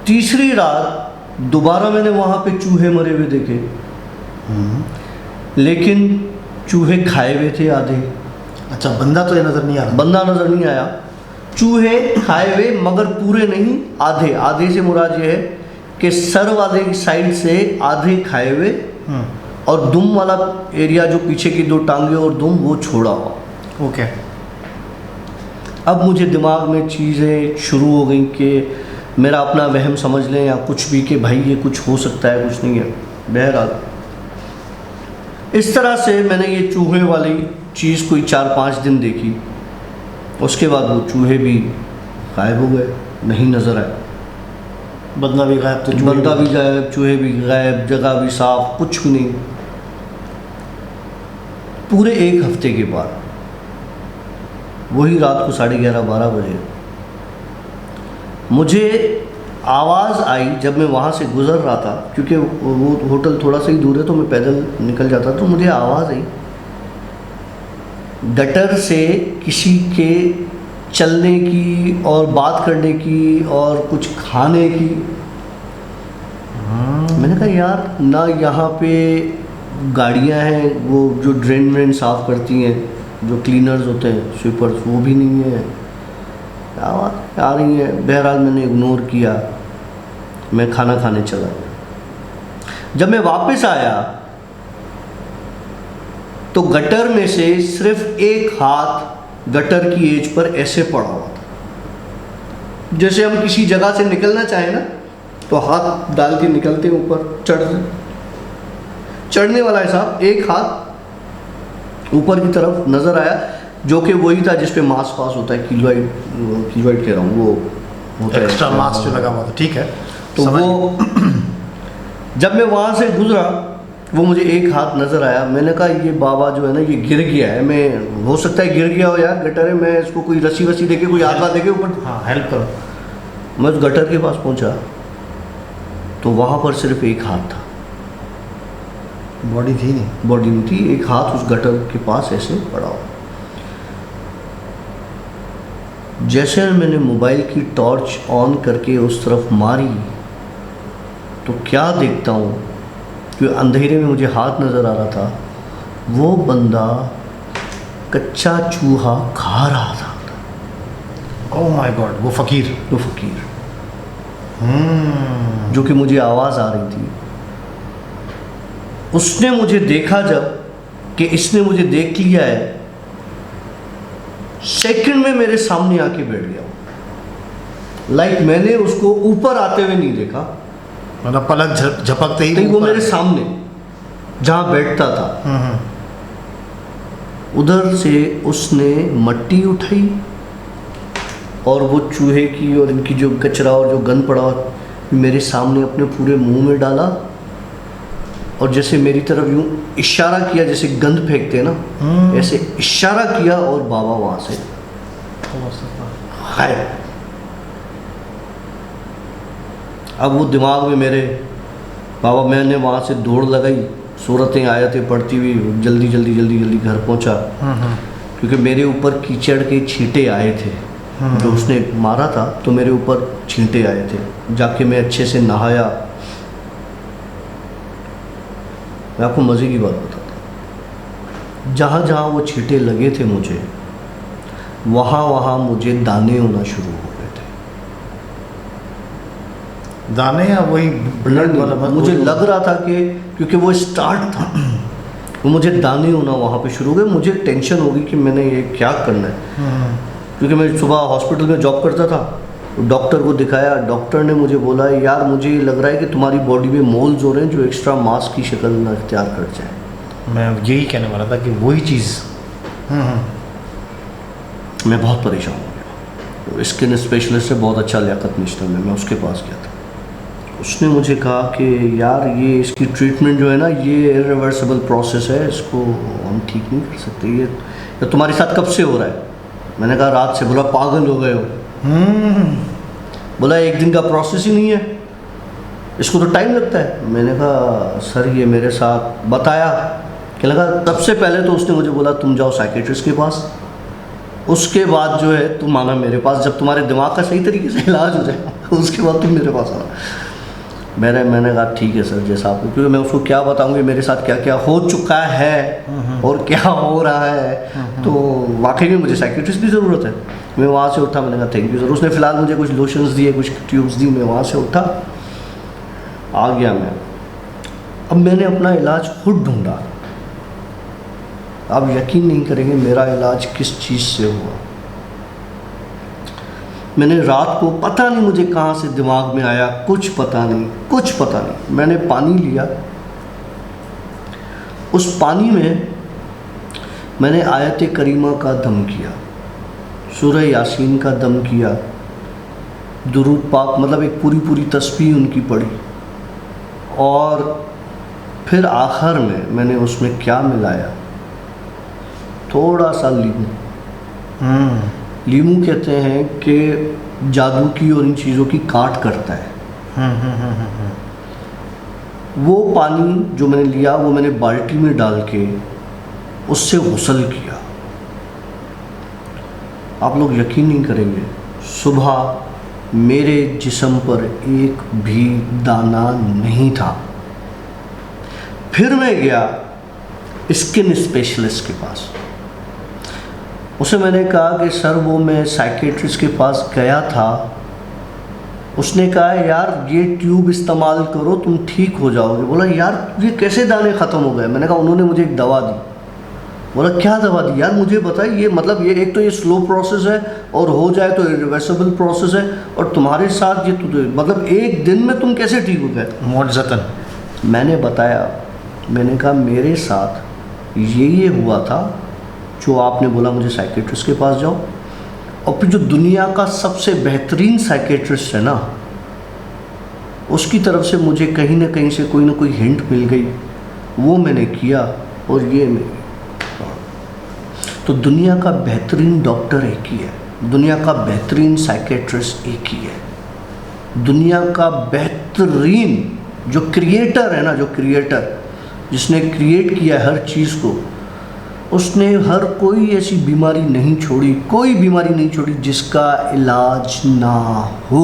तीसरी रात दोबारा मैंने वहाँ पे चूहे मरे हुए देखे, लेकिन चूहे खाए हुए थे आधे। अच्छा, बंदा तो ये नज़र नहीं आ रहा। बंदा नज़र नहीं आया, चूहे खाए हुए मगर पूरे नहीं, आधे। आधे से मुराद ये है कि सर वाले साइड से आधे खाए हुए और दुम वाला एरिया जो पीछे की 2 टांगे और दुम वो छोड़ा हुआ। ओके। अब मुझे दिमाग में चीज़ें शुरू हो गई कि मेरा अपना वहम समझ लें या कुछ भी कि भाई ये कुछ हो सकता है, कुछ नहीं है। बहरहाल इस तरह से मैंने ये चूहे वाली चीज़ कोई 4-5 दिन देखी। उसके बाद वो चूहे भी गायब हो गए, नहीं नज़र आए। बंदा भी गायब, तो बंदा भी गायब, चूहे भी गायब, जगह भी साफ, कुछ भी नहीं। पूरे 1 हफ्ते के बाद वही रात को 11:30-12 बजे मुझे आवाज़ आई जब मैं वहाँ से गुज़र रहा था, क्योंकि वो होटल थोड़ा सा ही दूर है तो मैं पैदल निकल जाता। तो मुझे आवाज़ आई गटर से किसी के चलने की और बात करने की और कुछ खाने की। मैंने कहा यार, ना यहाँ पे गाड़ियाँ हैं वो जो ड्रेन व्रेन साफ़ करती हैं, जो क्लीनर्स होते हैं, स्वीपर्स, वो भी नहीं है, आवाज़ आ रही है। बहरहाल मैंने इग्नोर किया, मैं खाना खाने चला गया। जब मैं वापस आया तो गटर में से सिर्फ एक हाथ गटर की एज पर ऐसे पड़ा हुआ था। जैसे हम किसी जगह से निकलना चाहें ना तो हाथ डाल के निकलते हैं ऊपर, चढ़ने वाला हिसाब, एक हाथ ऊपर की तरफ नज़र आया, जो कि वही था जिस पे मास पास होता है, कीलॉइड कह रहा हूँ, वो होता है एक्स्ट्रा मास जो लगा हुआ था। ठीक है, तो वो जब मैं वहाँ से गुजरा वो मुझे एक हाथ नज़र आया। मैंने कहा ये बाबा जो है ना ये गिर गया है, मैं हो सकता है गिर गया हो यार, गटर है, मैं इसको कोई रस्सी वस्सी देके, कोई हाथ देके ऊपर, हाँ हेल्प करो। मैं उस गटर के पास पहुँचा तो वहाँ पर सिर्फ एक हाथ था, बॉडी थी नहीं, बॉडी नहीं थी, एक हाथ उस गटर के पास ऐसे पड़ा हो। जैसे मैंने मोबाइल की टॉर्च ऑन करके उस तरफ मारी तो क्या देखता हूँ कि अंधेरे में मुझे हाथ नज़र आ रहा था, वो बंदा कच्चा चूहा खा रहा था। ओह माय गॉड, वो फकीर, वो फकीर जो कि मुझे आवाज़ आ रही थी। उसने मुझे देखा जब कि इसने मुझे देख लिया है, सेकंड में मेरे सामने आके बैठ गया। लाइक मैंने उसको ऊपर आते हुए नहीं देखा, मतलब पलक झपकते ही वो मेरे सामने जहाँ बैठता था उधर से उसने मट्टी उठाई और वो चूहे की और इनकी जो कचरा और जो गंद पड़ा मेरे सामने अपने पूरे मुंह में डाला और जैसे मेरी तरफ यूँ इशारा किया, जैसे गंद फेंकते हैं ना, ऐसे इशारा किया और बाबा वहाँ से गायब। अब वो दिमाग में मेरे बाबा, मैंने वहाँ से दौड़ लगाई, सूरतें आयतें पढ़ती हुई जल्दी घर पहुँचा, क्योंकि मेरे ऊपर कीचड़ के छींटे आए थे जो उसने मारा था, तो मेरे ऊपर छींटे आए थे। जाके मैं अच्छे से नहाया। मैं आपको मज़े की बात बताता हूँ, जहाँ जहाँ वो छींटे लगे थे मुझे, वहाँ मुझे दाने होना शुरू हो गए थे। दाने या वही ब्लड वाला? मुझे लग रहा था कि क्योंकि वो स्टार्ट था, वो मुझे दाने होना वहाँ पे शुरू हो गए। मुझे टेंशन हो गई कि मैंने ये क्या करना है, क्योंकि मैं सुबह हॉस्पिटल में जॉब करता था। डॉक्टर को दिखाया, डॉक्टर ने मुझे बोला यार मुझे लग रहा है कि तुम्हारी बॉडी में मोल्स हो रहे हैं जो एक्स्ट्रा मास की शक्ल न इख्तियार कर जाए। मैं यही कहने वाला था कि वही चीज़ मैं बहुत परेशान हो गया। स्किन स्पेशलिस्ट से बहुत अच्छा लियाकत निश्तर में, मैं उसके पास गया था। उसने मुझे कहा कि यार ये इसकी ट्रीटमेंट जो है ना, ये इरिवर्सिबल प्रोसेस है, इसको हम ठीक नहीं कर सकते। ये तुम्हारे साथ कब से हो रहा है? मैंने कहा रात से। बोला पागल हो गए हो। बोला एक दिन का प्रोसेस ही नहीं है, इसको तो टाइम लगता है। मैंने कहा सर ये मेरे साथ बताया कि लगा। तब से पहले तो उसने मुझे बोला तुम जाओ साइकेट्रिस्ट के पास, उसके बाद जो है तुम आना मेरे पास, जब तुम्हारे दिमाग का सही तरीके से इलाज हो जाए उसके बाद तुम मेरे पास आना। मैंने कहा ठीक है सर, जैसा आपको, क्योंकि मैं उसको क्या बताऊंगी मेरे साथ क्या क्या हो चुका है और क्या हो रहा है, तो वाकई में मुझे साइकेट्रिस्ट की ज़रूरत है। मैं वहाँ से उठा, मैंने कहा थैंक यू सर। उसने फ़िलहाल मुझे कुछ लोशंस दिए, कुछ ट्यूब्स दी, मैं वहाँ से उठा आ गया मैं। अब मैंने अपना इलाज खुद ढूंढा। आप यकीन नहीं करेंगे मेरा इलाज किस चीज़ से हुआ। मैंने रात को पता नहीं मुझे कहाँ से दिमाग में आया, कुछ पता नहीं, मैंने पानी लिया। उस पानी में मैंने आयत करीमा का दम किया, सूरह यासीन का दम किया, दुरूद पाक, मतलब एक पूरी तस्बीह उनकी पढ़ी। और फिर आखिर में मैंने उसमें क्या मिलाया, थोड़ा सा लीमू। लीमू कहते हैं कि जादू की और इन चीज़ों की काट करता है। वो पानी जो मैंने लिया वो मैंने बाल्टी में डाल के उससे गुस्ल किया। आप लोग यकीन नहीं करेंगे, सुबह मेरे जिस्म पर एक भी दाना नहीं था। फिर मैं गया स्किन स्पेशलिस्ट के पास। उसे मैंने कहा कि सर वो मैं साइकेट्रिस्ट के पास गया था, उसने कहा यार ये ट्यूब इस्तेमाल करो तुम ठीक हो जाओगे। बोला यार ये कैसे दाने ख़त्म हो गए? मैंने कहा उन्होंने मुझे एक दवा दी। बोला क्या दवा दी? यार मुझे बताइए, ये मतलब ये एक तो ये स्लो प्रोसेस है और हो जाए तो रिवर्सिबल प्रोसेस है, और तुम्हारे साथ ये मतलब एक दिन में तुम कैसे ठीक हो गए? मुअज्जतन मैंने बताया, मैंने कहा मेरे साथ ये हुआ था जो आपने बोला मुझे साइकेट्रिस्ट के पास जाओ, और फिर जो दुनिया का सबसे बेहतरीन साइकेट्रिस्ट है ना, उसकी तरफ से मुझे कहीं ना कहीं से कोई ना कोई हिंट मिल गई, वो मैंने किया और ये नहीं। तो दुनिया का बेहतरीन डॉक्टर एक ही है, दुनिया का बेहतरीन साइकेट्रिस्ट एक ही है, दुनिया का बेहतरीन जो क्रिएटर है ना, जो क्रिएटर जिसने क्रिएट किया हर चीज़ को, उसने हर कोई ऐसी बीमारी नहीं छोड़ी, कोई बीमारी नहीं छोड़ी जिसका इलाज ना हो।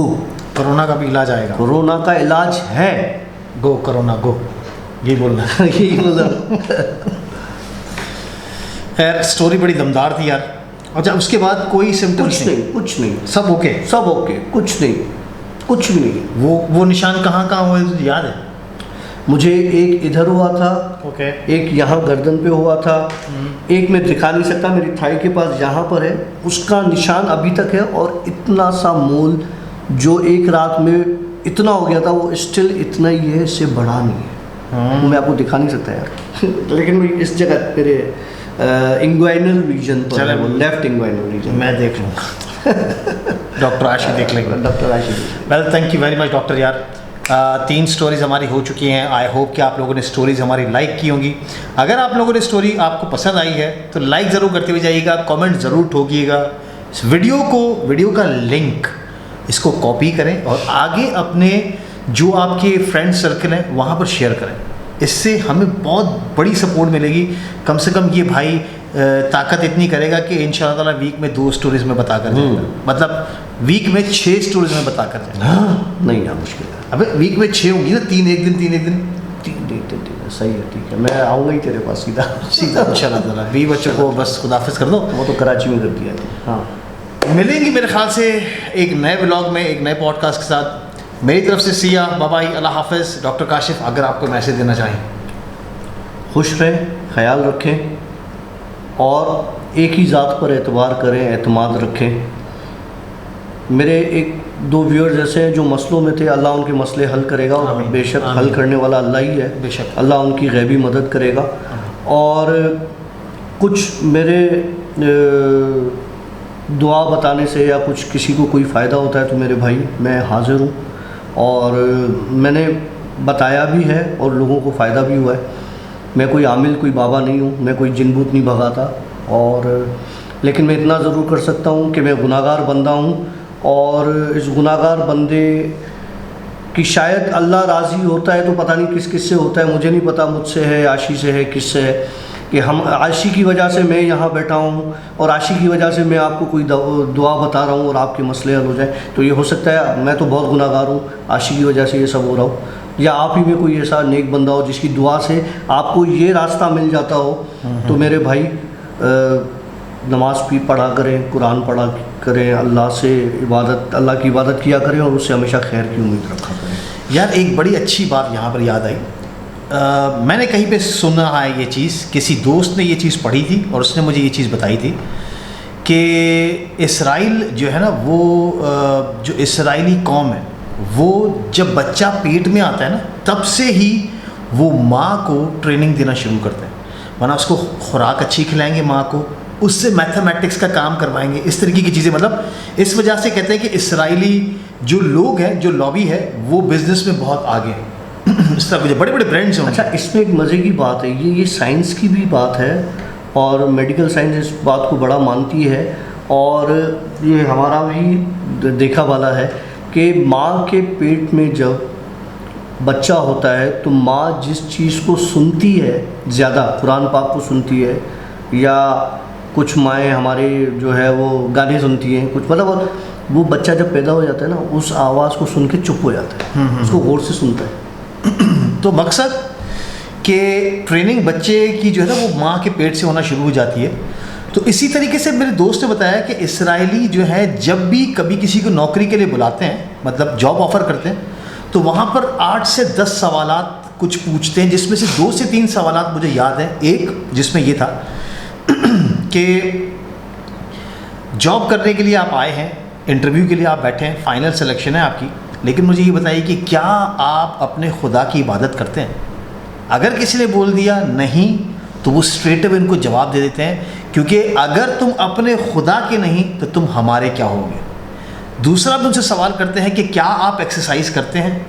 कोरोना का भी इलाज आएगा, कोरोना का इलाज है। गो कोरोना गो, यही बोलना है। यही मतलब खैर स्टोरी बड़ी दमदार थी यार। अच्छा उसके बाद कोई सिम्टम्स कुछ नहीं, सब ओके? सब ओके, कुछ नहीं, कुछ भी नहीं। वो निशान कहाँ हुए याद है? मुझे एक इधर हुआ था, ओके, एक यहाँ गर्दन पे हुआ था, एक मैं दिखा नहीं सकता, मेरी थाई के पास यहाँ पर है, उसका निशान अभी तक है। और इतना सा मोल जो एक रात में इतना हो गया था, वो स्टिल इतना ही है, इससे बड़ा नहीं है। वो मैं आपको दिखा नहीं सकता यार लेकिन इस जगह मेरे इंग्वाइनल रीजन पर, वो लेफ्ट इंग्वाइनल रीजन। मैं देख लूँगा डॉक्टर आशी देख लेंगे। डॉक्टर आशी। Well thank you very much doctor यार। 3 स्टोरीज़ हमारी हो चुकी हैं। आई होप कि आप लोगों ने स्टोरीज़ हमारी लाइक की होंगी। अगर आप लोगों ने स्टोरी आपको पसंद आई है तो लाइक ज़रूर करते हुए जाइएगा, कमेंट ज़रूर ठोकिएगा। इस वीडियो का लिंक इसको कॉपी करें और आगे अपने जो आपके फ्रेंड सर्कल हैं वहाँ पर शेयर करें। इससे हमें बहुत बड़ी सपोर्ट मिलेगी। कम से कम ये भाई ताकत इतनी करेगा कि इंशाअल्लाह ताला वीक में 2 स्टोरीज़ में बता कर देगा, मतलब वीक में 6 स्टोरीज़ में बता कर देगा। नहीं यार मुश्किल है। अबे वीक में 6 होंगी ना, 3 एक दिन, 3 एक दिन। ठीक है, सही है, ठीक है, मैं आऊँगा ही तेरे पास सीधा इंशाअल्लाह ताला। 20 बच्चों को बस खुदाफिज कर दो। वो तो कराची में कर दिया है। हाँ, मिलेंगे मेरे ख्याल से एक नए व्लॉग में, एक नए पॉडकास्ट के साथ। मेरी तरफ से सिया बाबा ही, अल्लाह हाफिज़। डॉक्टर काशिफ अगर आपको मैसेज देना चाहें। खुश रहें, ख्याल रखें और एक ही ज़ात पर एतबार करें, एतमाद रखें। मेरे 1-2 व्यूअर्स ऐसे हैं जो मसलों में थे, अल्लाह उनके मसले हल करेगा और बेशक हल करने वाला अल्लाह ही है। बेशक अल्लाह उनकी गैबी मदद करेगा। और कुछ मेरे दुआ बताने से या कुछ किसी को कोई फ़ायदा होता है तो मेरे भाई मैं हाज़िर हूँ, और मैंने बताया भी है और लोगों को फ़ायदा भी हुआ है। मैं कोई आमिल, कोई बाबा नहीं हूँ, मैं कोई जिन भूत नहीं भगाता, और लेकिन मैं इतना ज़रूर कर सकता हूँ कि मैं गुनाहगार बंदा हूँ, और इस गुनाहगार बंदे कि शायद अल्लाह राज़ी होता है तो पता नहीं किस किस से होता है, मुझे नहीं पता, मुझसे है, आशी से है, किस से है, कि हम आशी की वजह से मैं यहाँ बैठा हूँ और आशी की वजह से मैं आपको कोई दुआ बता रहा हूँ और आपके मसले हल हो जाए। तो ये हो सकता है मैं तो बहुत गुनाहगार हूँ, आशी की वजह से ये सब हो रहा हो, या आप ही में कोई ऐसा नेक बंदा हो जिसकी दुआ से आपको ये रास्ता मिल जाता हो। तो मेरे भाई नमाज़ भी पढ़ा करें, कुरान पढ़ा करें, अल्लाह से इबादत, अल्लाह की इबादत किया करें और उससे हमेशा खैर की उम्मीद रखा करें। यार एक बड़ी अच्छी बात यहाँ पर याद आई, मैंने कहीं पे सुना है ये चीज़, किसी दोस्त ने ये चीज़ पढ़ी थी और उसने मुझे ये चीज़ बताई थी कि इस्राइल जो है ना, वो जो इसराइली कौम है, वो जब बच्चा पेट में आता है ना, तब से ही वो माँ को ट्रेनिंग देना शुरू करते हैं, वरना उसको खुराक अच्छी खिलाएंगे माँ को, उससे मैथमेटिक्स का काम करवाएंगे, इस तरीके की चीज़ें। मतलब इस वजह से कहते हैं कि इसराइली जो लोग हैं, जो लॉबी है, वो बिज़नेस में बहुत आगे हैं। इस तरह मुझे बड़े बड़े ब्रांड्स हैं। अच्छा, इसमें एक मज़े की बात है, ये साइंस की भी बात है और मेडिकल साइंस इस बात को बड़ा मानती है, और ये हमारा भी देखा वाला है कि माँ के पेट में जब बच्चा होता है तो माँ जिस चीज़ को सुनती है ज़्यादा, कुरान पाक को सुनती है, या कुछ माएँ हमारे जो है वो गाने सुनती हैं, कुछ मतलब वो बच्चा जब पैदा हो जाता है ना, उस आवाज़ को सुन के चुप हो जाता है, उसको गौर से सुनता है। तो मकसद कि ट्रेनिंग बच्चे की जो है ना, वो माँ के पेट से होना शुरू हो जाती है। तो इसी तरीके से मेरे दोस्त ने बताया कि इसराइली जो है, जब भी कभी किसी को नौकरी के लिए बुलाते हैं, मतलब जॉब ऑफ़र करते हैं, तो वहाँ पर 8 से 10 सवालात कुछ पूछते हैं, जिसमें से 2 से 3 सवालात मुझे याद हैं। एक जिसमें ये था कि जॉब करने के लिए आप आए हैं, इंटरव्यू के लिए आप बैठे हैं, फाइनल सिलेक्शन है आपकी, लेकिन मुझे ये बताइए कि क्या आप अपने खुदा की इबादत करते हैं? अगर किसी ने बोल दिया नहीं, तो वो स्ट्रेट अवे उनको जवाब दे देते हैं, क्योंकि अगर तुम अपने खुदा के नहीं तो तुम हमारे क्या होगे। दूसरा भी उनसे सवाल करते हैं कि क्या आप एक्सरसाइज करते हैं?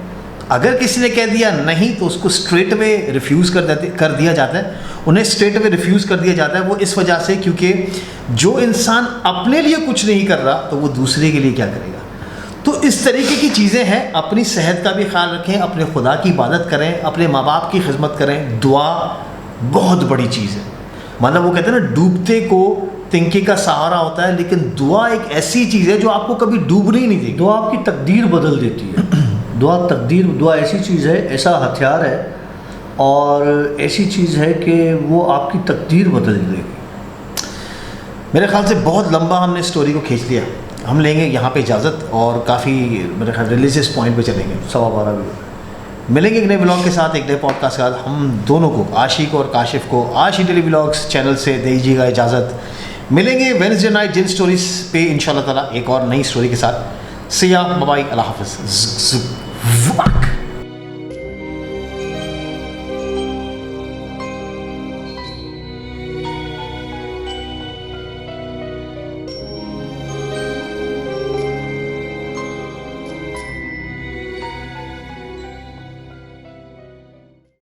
अगर किसी ने कह दिया नहीं, तो उसको स्ट्रेट अवे रिफ्यूज़ कर दिया जाता है, उन्हें स्ट्रेट अवे रिफ्यूज़ कर दिया जाता है। वो इस वजह से क्योंकि जो इंसान अपने लिए कुछ नहीं कर रहा, तो वो दूसरे के लिए क्या करेगा। तो इस तरीके की चीज़ें हैं। अपनी सेहत का भी ख्याल रखें, अपने खुदा की इबादत करें, अपने माँ बाप की खिदमत करें। दुआ बहुत बड़ी चीज़ है। मतलब वो कहते हैं ना, डूबते को तिनके का सहारा होता है, लेकिन दुआ एक ऐसी चीज़ है जो आपको कभी डूबने ही नहीं देगी। दुआ आपकी तकदीर बदल देती है। दुआ ऐसी चीज़ है, ऐसा हथियार है और ऐसी चीज़ है कि वो आपकी तकदीर बदल देगी। मेरे ख्याल से बहुत लंबा हमने स्टोरी को खींच लिया। हम लेंगे यहाँ पे इजाज़त और काफ़ी मेरे ख्याल रिलीजियस पॉइंट पे चलेंगे। 12:15 भी मिलेंगे एक नए ब्लॉग के साथ, एक नए पॉडकास्ट के साथ। हम दोनों को, आशिक और काशिफ को, आशिक डेली ब्लॉग्स चैनल से दीजिएगा इजाज़त। मिलेंगे वेडनेसडे नाइट जिन स्टोरीज पे इंशाल्लाह ताला एक और नई स्टोरी के साथ। सिया बाय, अल्लाह हाफ़िज़।